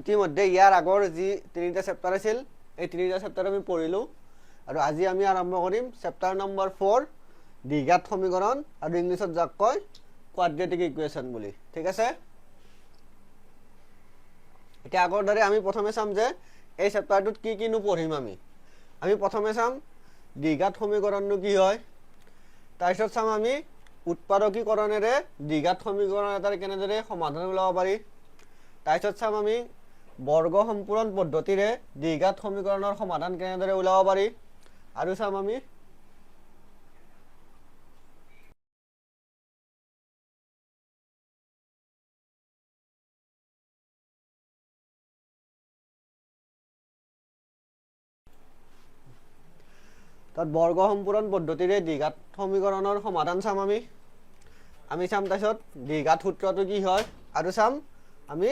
ইতিমধ্যে ইয়াৰ আগৰ যি তিনিটা চেপ্টাৰ আছিল এই তিনিটা চেপ্টাৰ আমি পঢ়িলোঁ আৰু আজি আমি আৰম্ভ কৰিম চেপ্টাৰ নম্বৰ 4 দ্বিঘাত সমীকৰণ আৰু ইংলিছত যাক কয় কোৱাড্ৰেটিক ইকুৱেশ্যন বুলি ঠিক আছে এতিয়া আগৰ দৰে আমি প্ৰথমে চাম যে এই চেপ্টাৰটোত কি কিনো পঢ়িম আমি প্ৰথমে চাম দ্বিঘাত সমীকৰণটো কি হয় তাৰপিছত চাম আমি উৎপাদকীকৰণেৰে দ্বিঘাত সমীকৰণ এটাৰ কেনেদৰে সমাধান ওলাব পাৰি তাৰপিছত চাম আমি বৰ্গ সম্পূৰণ পদ্ধতিৰে দ্বিঘাত সমীকৰণৰ সমাধান কেনেদৰে ওলাব পাৰি আৰু চাম আমি তাত বৰ্গ সম্পূৰণ পদ্ধতিৰে দ্বিঘাত সমীকৰণৰ সমাধান চাম আমি চাম তাৰপিছত দ্বিঘাত সূত্ৰটো কি হয় আৰু চাম আমি